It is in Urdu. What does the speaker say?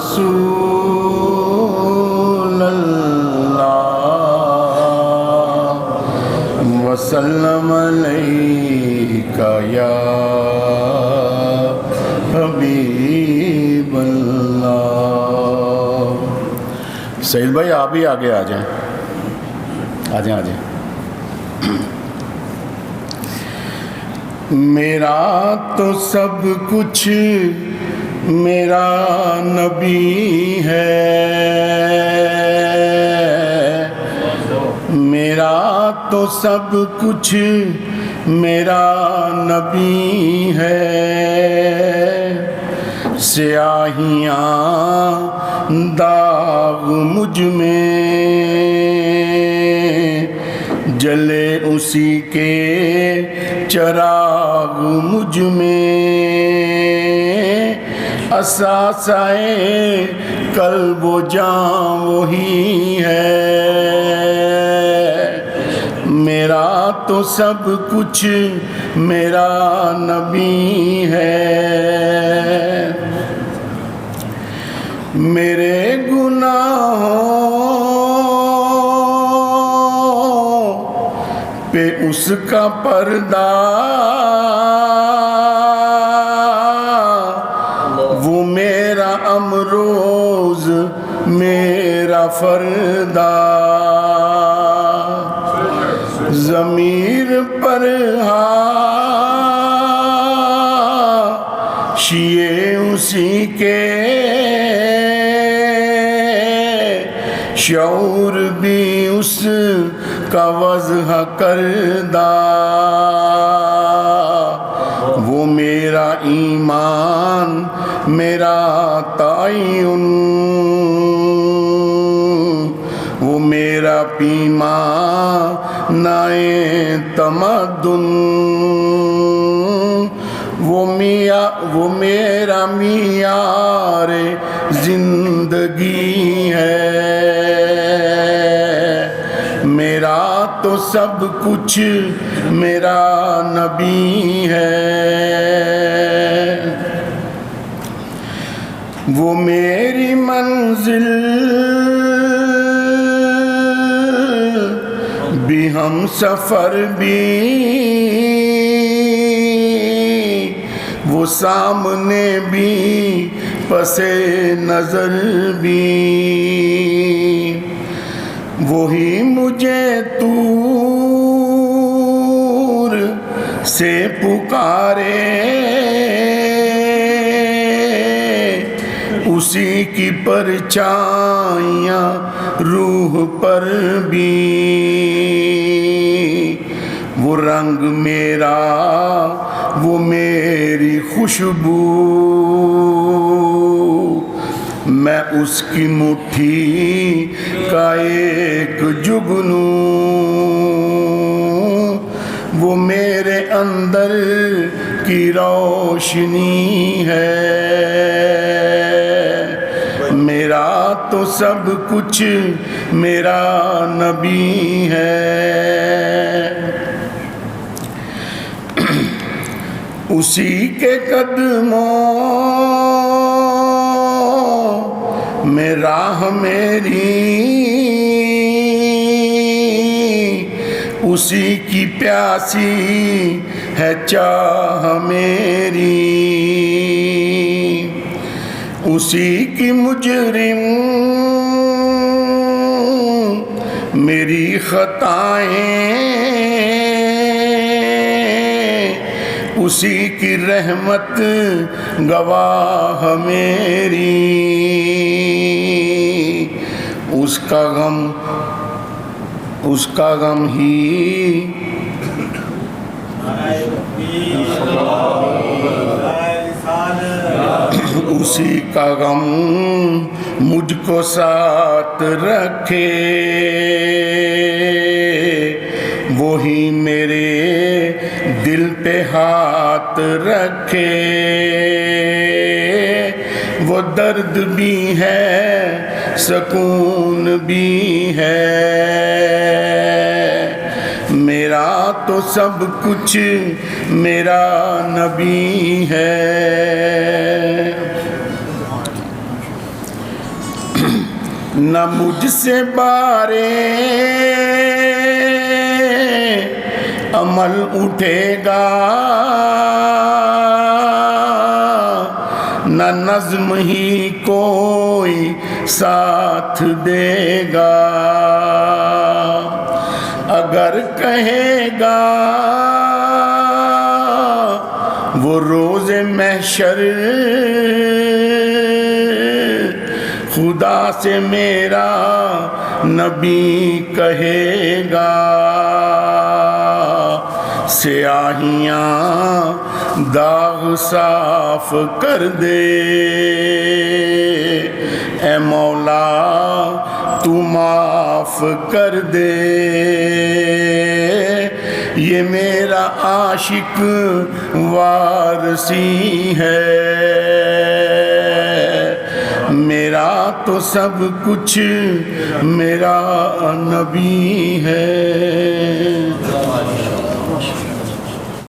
رسول اللہ وسلم علیک یا حبیب اللہ۔ سعید بھائی آپ بھی آگے آ جائیں، آ جائیں، آ جائیں۔ میرا تو سب کچھ میرا نبی ہے، میرا تو سب کچھ میرا نبی ہے، سیاہیاں داغ مجھ میں جلے اسی کے چراغ مجھ میں، اساسۂ قلب و جاں وہی ہے، میرا تو سب کچھ میرا نبی ہے، میرے گناہوں پہ اس کا پردہ، وہ میرا امروز میرا فردہ، ضمیر پر حاشیے اسی کے، شعور بھی اس کا وضح کردہ، وہ میرا ایمان میرا تعین، وہ میرا پیمانۂ تمدن، وہ میرا معیار زندگی ہے، میرا تو سب کچھ میرا نبی ہے، وہ میری منزل بھی ہم سفر بھی، وہ سامنے بھی پس نظر بھی، وہی مجھے طور سے پکارے، اسی کی پرچھائیاں روح پر بھی، وہ رنگ میرا وہ میری خوشبو، میں اس کی مٹھی کا ایک جگنو، وہ میرے اندر کی روشنی ہے، میرا تو سب کچھ میرا نبی ہے، اسی کے قدموں میں راہ میری، اسی کی پیاسی ہے چاہ میری، اسی کی مجرم میری خطائیں، اسی کی رحمت گواہ میری، اس کا غم ہی اسی کا غم مجھ کو ساتھ رکھے، وہی میرے دل پہ ہاتھ رکھے، وہ درد بھی ہے سکون بھی ہے، میرا تو سب کچھ میرا نبی ہے، نہ مجھ سے بارے عمل اٹھے گا، نہ نظم ہی کوئی ساتھ دے گا، اگر کہے گا وہ روز محشر خدا سے میرا نبی کہے گا، سیاہیاں داغ صاف کر دے اے مولا تو معاف کر دے، یہ میرا عاشق وارسی ہے، میرا تو سب کچھ میرا نبی ہے۔